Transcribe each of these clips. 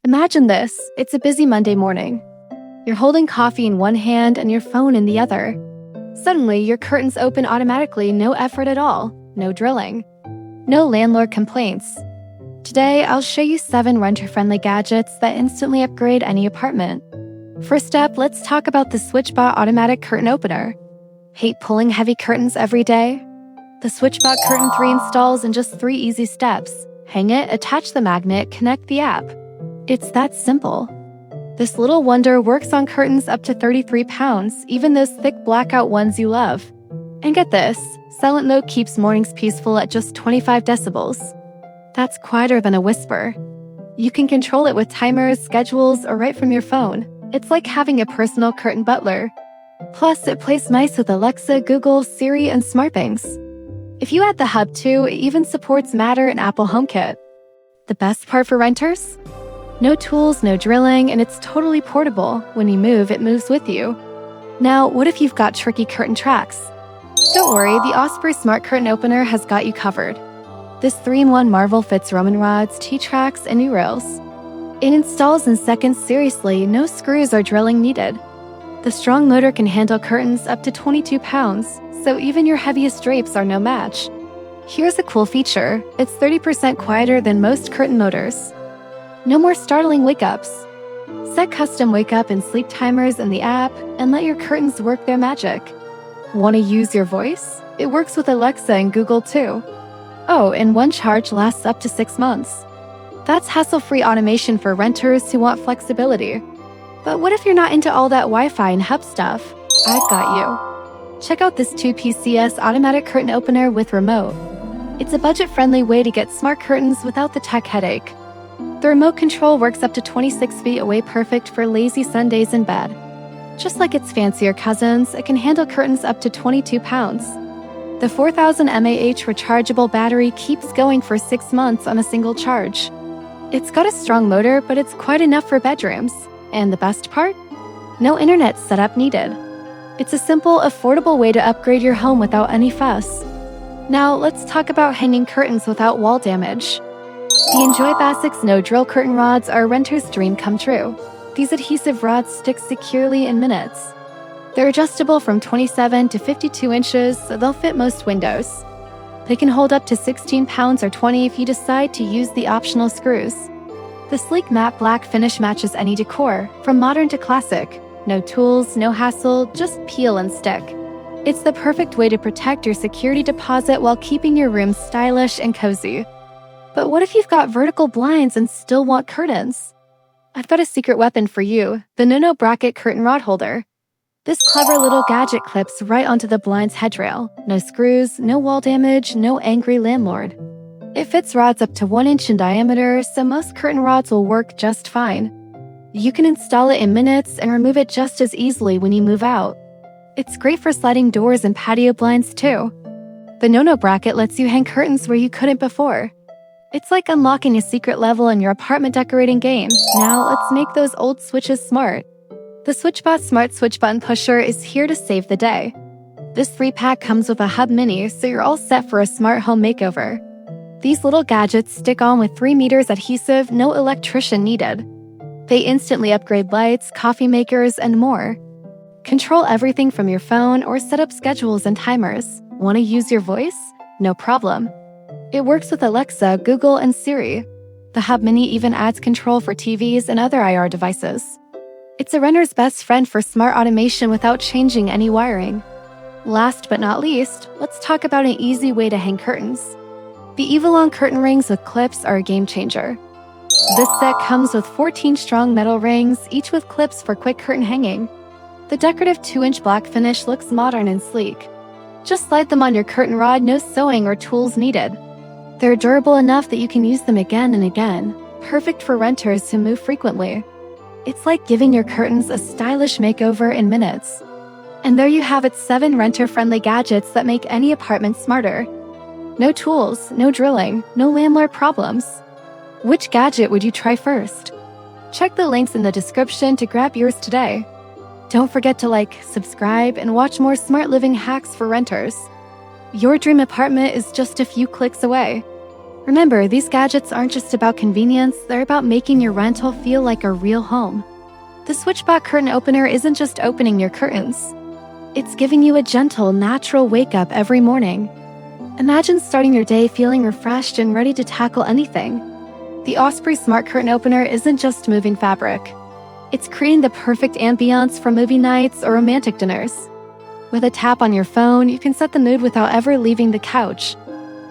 Imagine this, it's a busy Monday morning. You're holding coffee in one hand and your phone in the other. Suddenly, your curtains open automatically, no effort at all, no drilling. No landlord complaints. Today, I'll show you 7 renter-friendly gadgets that instantly upgrade any apartment. First up, let's talk about the SwitchBot automatic curtain opener. Hate pulling heavy curtains every day? The SwitchBot Curtain 3 installs in just 3 easy steps. Hang it, attach the magnet, connect the app. It's that simple. This little wonder works on curtains up to 33 pounds, even those thick blackout ones you love. And get this, silent mode keeps mornings peaceful at just 25 decibels. That's quieter than a whisper. You can control it with timers, schedules, or right from your phone. It's like having a personal curtain butler. Plus, it plays nice with Alexa, Google, Siri, and SmartThings. If you add the hub too, it even supports Matter and Apple HomeKit. The best part for renters? No tools, no drilling, and it's totally portable. When you move, it moves with you. Now, what if you've got tricky curtain tracks? Don't worry, the Osprey Smart Curtain Opener has got you covered. This 3-in-1 marvel fits Roman rods, T-tracks, and U-rails. It installs in seconds. Seriously, no screws or drilling needed. The strong motor can handle curtains up to 22 pounds, so even your heaviest drapes are no match. Here's a cool feature, it's 30% quieter than most curtain motors. No more startling wake-ups. Set custom wake-up and sleep timers in the app, and let your curtains work their magic. Want to use your voice? It works with Alexa and Google too. Oh, and one charge lasts up to 6 months. That's hassle-free automation for renters who want flexibility. But what if you're not into all that Wi-Fi and hub stuff? I've got you. Check out this 2PCS automatic curtain opener with remote. It's a budget-friendly way to get smart curtains without the tech headache. The remote control works up to 26 feet away, perfect for lazy Sundays in bed. Just like its fancier cousins, it can handle curtains up to 22 pounds. The 4000 mAh rechargeable battery keeps going for 6 months on a single charge. It's got a strong motor, but it's quite enough for bedrooms. And the best part? No internet setup needed. It's a simple, affordable way to upgrade your home without any fuss. Now, let's talk about hanging curtains without wall damage. The Enjoy Basics no-drill curtain rods are a renter's dream come true. These adhesive rods stick securely in minutes. They're adjustable from 27 to 52 inches, so they'll fit most windows. They can hold up to 16 pounds or 20 if you decide to use the optional screws. The sleek matte black finish matches any decor, from modern to classic. No tools, no hassle, just peel and stick. It's the perfect way to protect your security deposit while keeping your room stylish and cozy. But what if you've got vertical blinds and still want curtains? I've got a secret weapon for you, the No Bracket Curtain Rod Holder. This clever little gadget clips right onto the blind's headrail. No screws, no wall damage, no angry landlord. It fits rods up to 1 inch in diameter, so most curtain rods will work just fine. You can install it in minutes and remove it just as easily when you move out. It's great for sliding doors and patio blinds too. The No Bracket lets you hang curtains where you couldn't before. It's like unlocking a secret level in your apartment decorating game. Now let's make those old switches smart. The SwitchBot Smart Switch Button Pusher is here to save the day. This 3-pack comes with a hub mini, so you're all set for a smart home makeover. These little gadgets stick on with 3 meters adhesive, no electrician needed. They instantly upgrade lights, coffee makers, and more. Control everything from your phone or set up schedules and timers. Want to use your voice? No problem. It works with Alexa, Google, and Siri. The Hub Mini even adds control for TVs and other IR devices. It's a renter's best friend for smart automation without changing any wiring. Last but not least, let's talk about an easy way to hang curtains. The Evolon curtain rings with clips are a game changer. This set comes with 14 strong metal rings, each with clips for quick curtain hanging. The decorative 2-inch black finish looks modern and sleek. Just slide them on your curtain rod, no sewing or tools needed. They're durable enough that you can use them again and again, perfect for renters who move frequently. It's like giving your curtains a stylish makeover in minutes. And there you have it, 7 renter-friendly gadgets that make any apartment smarter. No tools, no drilling, no landlord problems. Which gadget would you try first? Check the links in the description to grab yours today. Don't forget to like, subscribe, and watch more smart living hacks for renters. Your dream apartment is just a few clicks away. Remember, these gadgets aren't just about convenience, they're about making your rental feel like a real home. The switchbot curtain opener isn't just opening your curtains. It's giving you a gentle, natural wake-up every morning. Imagine starting your day feeling refreshed and ready to tackle anything. The Osprey Smart Curtain Opener isn't just moving fabric. It's creating the perfect ambiance for movie nights or romantic dinners. With a tap on your phone, you can set the mood without ever leaving the couch.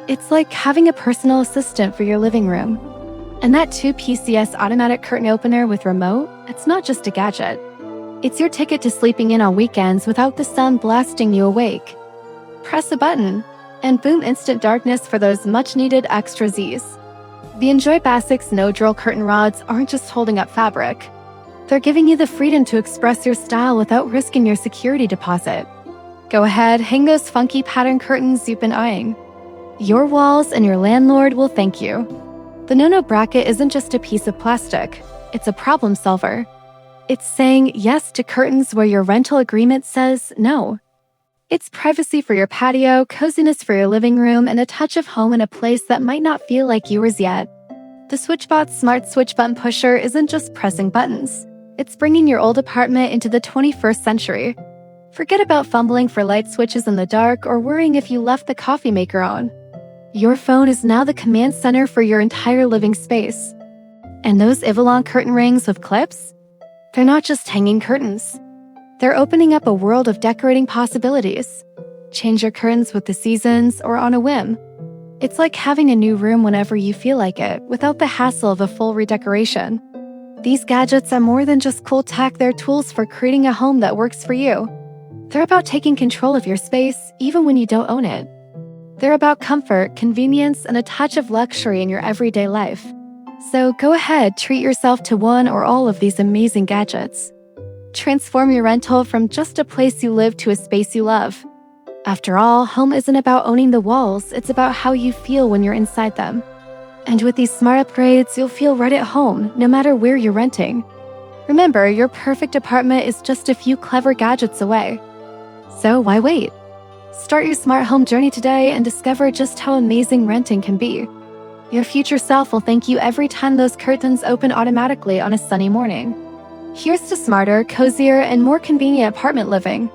It's like having a personal assistant for your living room. And that 2PCS automatic curtain opener with remote, it's not just a gadget. It's your ticket to sleeping in on weekends without the sun blasting you awake. Press a button, and boom, instant darkness for those much-needed extra Z's. The Enjoy Basics no-drill curtain rods aren't just holding up fabric. They're giving you the freedom to express your style without risking your security deposit. Go ahead, hang those funky pattern curtains you've been eyeing. Your walls and your landlord will thank you. The no-no bracket isn't just a piece of plastic. It's a problem solver. It's saying yes to curtains where your rental agreement says no. It's privacy for your patio, coziness for your living room, and a touch of home in a place that might not feel like yours yet. The SwitchBot's Smart Switch Button Pusher isn't just pressing buttons. It's bringing your old apartment into the 21st century. Forget about fumbling for light switches in the dark or worrying if you left the coffee maker on. Your phone is now the command center for your entire living space. And those Ivalon curtain rings with clips? They're not just hanging curtains. They're opening up a world of decorating possibilities. Change your curtains with the seasons or on a whim. It's like having a new room whenever you feel like it, without the hassle of a full redecoration. These gadgets are more than just cool tech, they're tools for creating a home that works for you. They're about taking control of your space, even when you don't own it. They're about comfort, convenience, and a touch of luxury in your everyday life. So go ahead, treat yourself to one or all of these amazing gadgets. Transform your rental from just a place you live to a space you love. After all, home isn't about owning the walls, it's about how you feel when you're inside them. And with these smart upgrades, you'll feel right at home, no matter where you're renting. Remember, your perfect apartment is just a few clever gadgets away. So why wait? Start your smart home journey today and discover just how amazing renting can be. Your future self will thank you every time those curtains open automatically on a sunny morning. Here's to smarter, cozier, and more convenient apartment living.